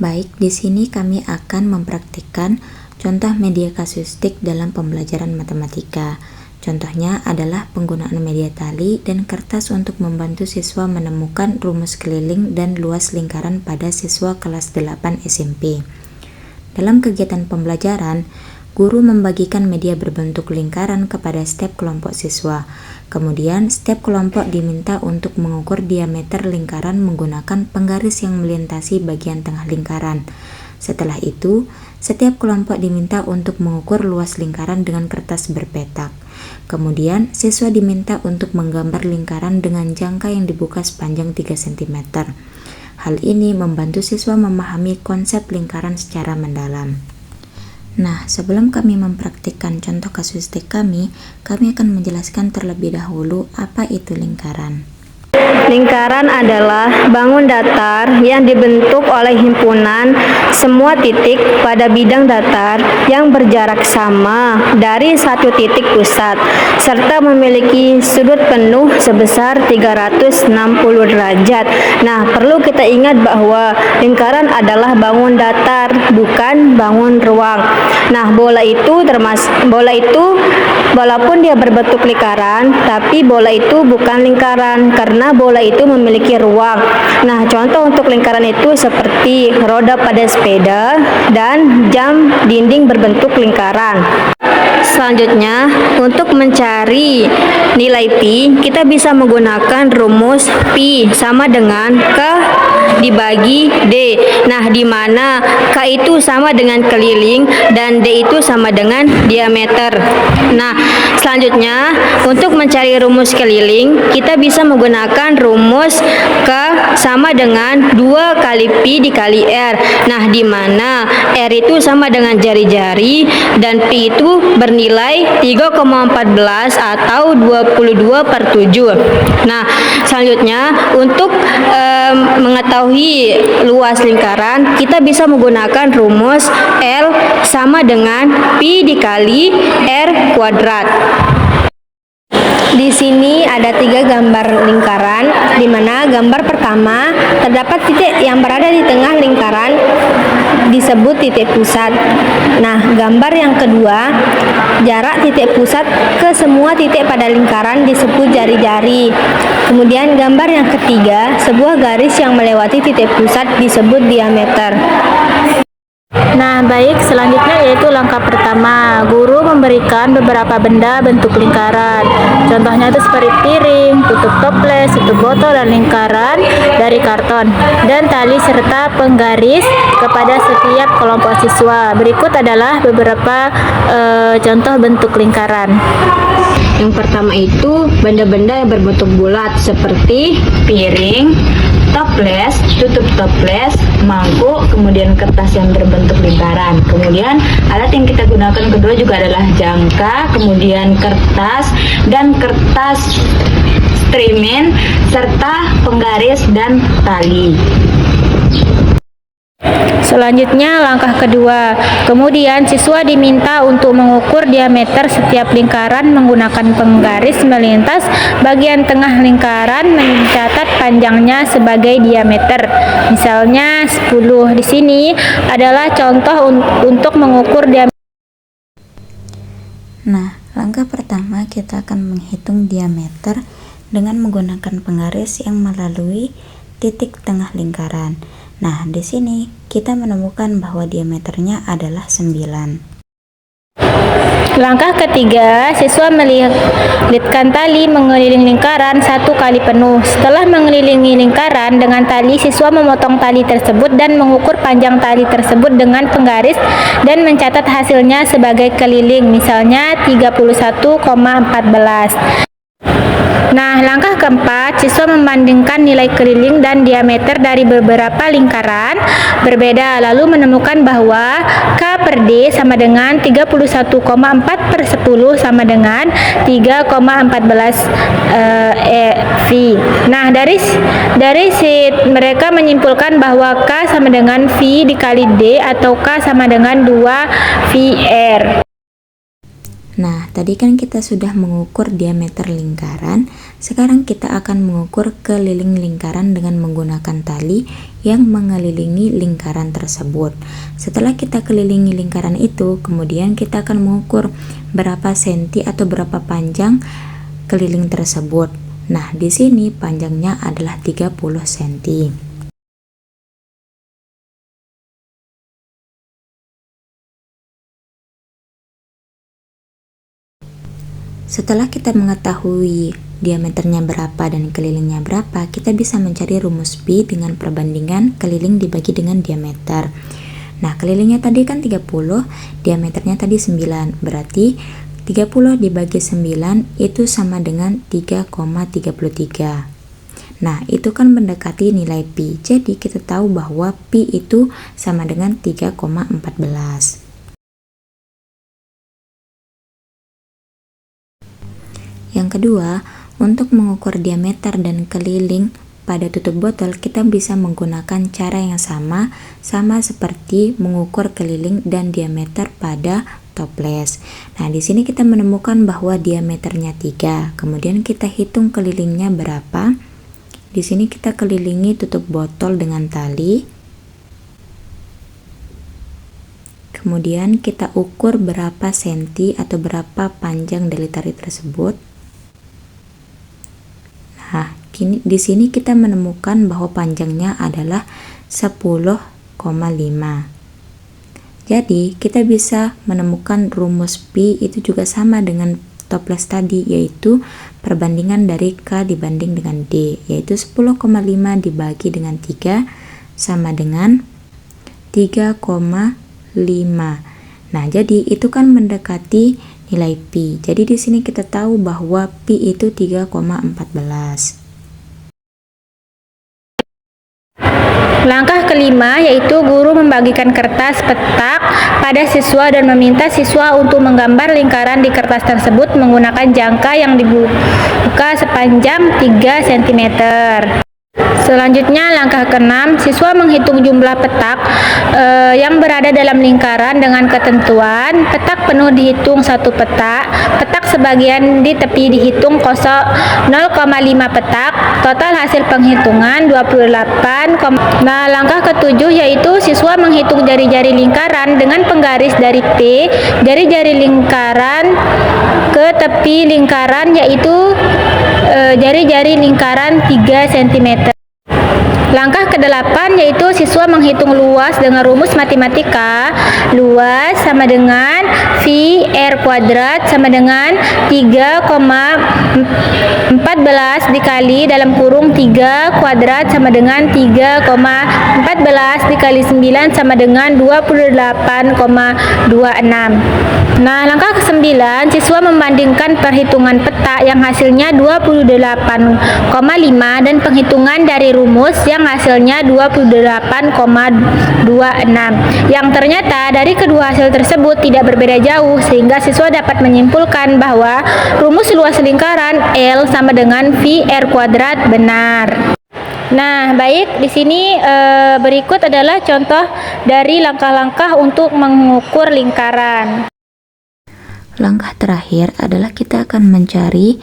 Baik, di sini kami akan mempraktikkan contoh media kasuistik dalam pembelajaran matematika. Contohnya adalah penggunaan media tali dan kertas untuk membantu siswa menemukan rumus keliling dan luas lingkaran pada siswa kelas 8 SMP. Dalam kegiatan pembelajaran, guru membagikan media berbentuk lingkaran kepada setiap kelompok siswa. Kemudian, setiap kelompok diminta untuk mengukur diameter lingkaran menggunakan penggaris yang melintasi bagian tengah lingkaran. Setelah itu, setiap kelompok diminta untuk mengukur luas lingkaran dengan kertas berpetak. Kemudian, siswa diminta untuk menggambar lingkaran dengan jangka yang dibuka sepanjang 3 cm. Hal ini membantu siswa memahami konsep lingkaran secara mendalam. Nah, sebelum kami mempraktikkan contoh kasuistik kami akan menjelaskan terlebih dahulu apa itu lingkaran. Lingkaran adalah bangun datar yang dibentuk oleh himpunan semua titik pada bidang datar yang berjarak sama dari satu titik pusat, serta memiliki sudut penuh sebesar 360 derajat. Nah, perlu kita ingat bahwa lingkaran adalah bangun datar, bukan bangun ruang. Nah, bola itu walaupun dia berbentuk lingkaran, tapi bola itu bukan lingkaran karena bola itu memiliki ruang. Nah, contoh untuk lingkaran itu seperti roda pada sepeda dan jam dinding berbentuk lingkaran. Selanjutnya, untuk mencari nilai pi, kita bisa menggunakan rumus pi sama dengan K dibagi D. Nah, di mana K itu sama dengan keliling dan D itu sama dengan diameter. Nah, selanjutnya untuk mencari rumus keliling, kita bisa menggunakan rumus K sama dengan 2 kali pi dikali R. Nah, di mana R itu sama dengan jari-jari dan pi itu bernilai 3,14 atau 22/7. Nah, selanjutnya untuk mengetahui luas lingkaran, kita bisa menggunakan rumus L sama dengan pi dikali R kuadrat. Di sini ada 3 gambar lingkaran, di mana gambar pertama terdapat titik yang berada di tengah lingkaran disebut titik pusat. Nah, gambar yang kedua, jarak titik pusat ke semua titik pada lingkaran disebut jari-jari. Kemudian gambar yang ketiga, sebuah garis yang melewati titik pusat disebut diameter. Nah, baik, selanjutnya yaitu langkah pertama. Guru memberikan beberapa benda bentuk lingkaran. Contohnya itu seperti piring, tutup toples, tutup botol, dan lingkaran dari karton, dan tali serta penggaris kepada setiap kelompok siswa. Berikut adalah beberapa contoh bentuk lingkaran. Yang pertama itu benda-benda yang berbentuk bulat seperti piring, toples, tutup toples, mangkuk, kemudian kertas yang berbentuk lingkaran. Kemudian alat yang kita gunakan kedua juga adalah jangka, kemudian kertas dan kertas strimen, serta penggaris dan tali. Selanjutnya langkah kedua, kemudian siswa diminta untuk mengukur diameter setiap lingkaran menggunakan penggaris melintas bagian tengah lingkaran, mencatat panjangnya sebagai diameter. Misalnya 10. Di sini adalah contoh untuk mengukur diameter. Nah, langkah pertama kita akan menghitung diameter dengan menggunakan penggaris yang melalui titik tengah lingkaran. Nah, di sini kita menemukan bahwa diameternya adalah 9. Langkah ketiga, siswa melilitkan tali mengelilingi lingkaran 1 kali penuh. Setelah mengelilingi lingkaran dengan tali, siswa memotong tali tersebut dan mengukur panjang tali tersebut dengan penggaris dan mencatat hasilnya sebagai keliling, misalnya 31,14. Nah, langkah keempat, siswa membandingkan nilai keliling dan diameter dari beberapa lingkaran berbeda, lalu menemukan bahwa K per D sama dengan 31,4/10 sama dengan 3,14 V. Nah, dari mereka menyimpulkan bahwa K sama dengan V dikali D atau K sama dengan 2 VR. Nah, tadi kan kita sudah mengukur diameter lingkaran, sekarang kita akan mengukur keliling lingkaran dengan menggunakan tali yang mengelilingi lingkaran tersebut. Setelah kita kelilingi lingkaran itu, kemudian kita akan mengukur berapa senti atau berapa panjang keliling tersebut. Nah, di sini panjangnya adalah 30 cm. Setelah kita mengetahui diameternya berapa dan kelilingnya berapa, kita bisa mencari rumus pi dengan perbandingan keliling dibagi dengan diameter. Nah, kelilingnya tadi kan 30, diameternya tadi 9, berarti 30 dibagi 9 itu sama dengan 3,33. Nah, itu kan mendekati nilai pi, jadi kita tahu bahwa pi itu sama dengan 3,14. Yang kedua, untuk mengukur diameter dan keliling pada tutup botol, kita bisa menggunakan cara yang sama seperti mengukur keliling dan diameter pada toples. Nah, di sini kita menemukan bahwa diameternya 3, kemudian kita hitung kelilingnya berapa. Di sini kita kelilingi tutup botol dengan tali. Kemudian kita ukur berapa senti atau berapa panjang dari tali tersebut. Nah, di sini kita menemukan bahwa panjangnya adalah 10,5. Jadi, kita bisa menemukan rumus pi itu juga sama dengan toples tadi, yaitu perbandingan dari K dibanding dengan D, yaitu 10,5 dibagi dengan 3 sama dengan 3,5. Nah, jadi itu kan mendekati nilai pi. Jadi di sini kita tahu bahwa pi itu 3,14. Langkah kelima yaitu guru membagikan kertas petak pada siswa dan meminta siswa untuk menggambar lingkaran di kertas tersebut menggunakan jangka yang dibuka sepanjang 3 cm. Selanjutnya langkah keenam, siswa menghitung jumlah petak yang berada dalam lingkaran dengan ketentuan petak penuh dihitung 1 petak, petak sebagian di tepi dihitung kosong 0,5 petak, total hasil penghitungan 28. Nah, langkah ketujuh yaitu siswa menghitung jari-jari lingkaran dengan penggaris dari P jari-jari lingkaran ke tepi lingkaran, yaitu jari-jari lingkaran 3 cm. Langkah ke-8 yaitu siswa menghitung luas dengan rumus matematika. Luas sama dengan V R kuadrat sama dengan 3,14 dikali dalam kurung 3 kuadrat sama dengan 3,14 dikali 9 sama dengan 28,26. Nah, langkah ke-9, siswa membandingkan perhitungan peta yang hasilnya 28,5 dan penghitungan dari rumus yang hasilnya 28,26. Yang ternyata dari kedua hasil tersebut tidak berbeda jauh, sehingga siswa dapat menyimpulkan bahwa rumus luas lingkaran L sama dengan V R kuadrat benar. Nah, baik, di sini berikut adalah contoh dari langkah-langkah untuk mengukur lingkaran. Langkah terakhir adalah kita akan mencari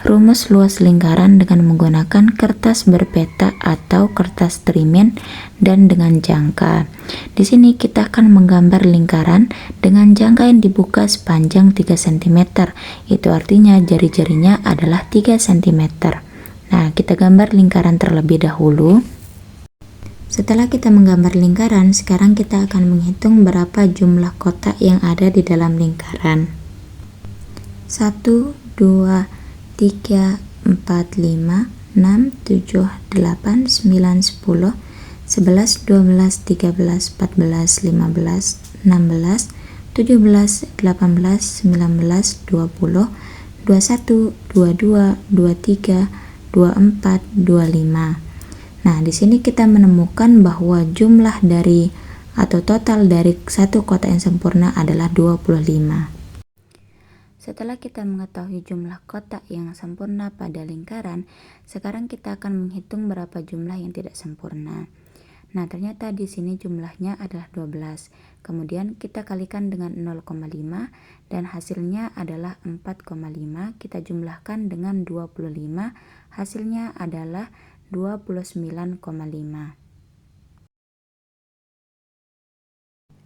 rumus luas lingkaran dengan menggunakan kertas berpeta atau kertas trimen dan dengan jangka. Di sini kita akan menggambar lingkaran dengan jangka yang dibuka sepanjang 3 cm. Itu artinya jari-jarinya adalah 3 cm. Nah, kita gambar lingkaran terlebih dahulu. Setelah kita menggambar lingkaran, sekarang kita akan menghitung berapa jumlah kotak yang ada di dalam lingkaran. 1, 2, 3, 4, 5, 6, 7, 8, 9, 10, 11, 12, 13, 14, 15, 16, 17, 18, 19, 20, 21, 22, 23, 24, 25. Nah, di sini kita menemukan bahwa jumlah dari atau total dari satu kotak yang sempurna adalah 25. Setelah kita mengetahui jumlah kotak yang sempurna pada lingkaran, sekarang kita akan menghitung berapa jumlah yang tidak sempurna. Nah, ternyata di sini jumlahnya adalah 12. Kemudian kita kalikan dengan 0,5 dan hasilnya adalah 4,5. Kita jumlahkan dengan 25, hasilnya adalah 29,5.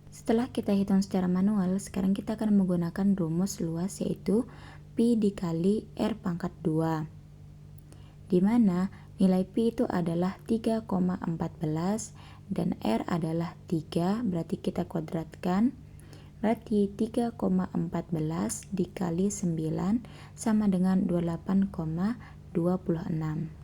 Setelah kita hitung secara manual, sekarang kita akan menggunakan rumus luas, yaitu Pi dikali R pangkat 2, di mana nilai Pi itu adalah 3,14 dan R adalah 3, berarti kita kuadratkan. Berarti 3,14 dikali 9 sama dengan 28,26.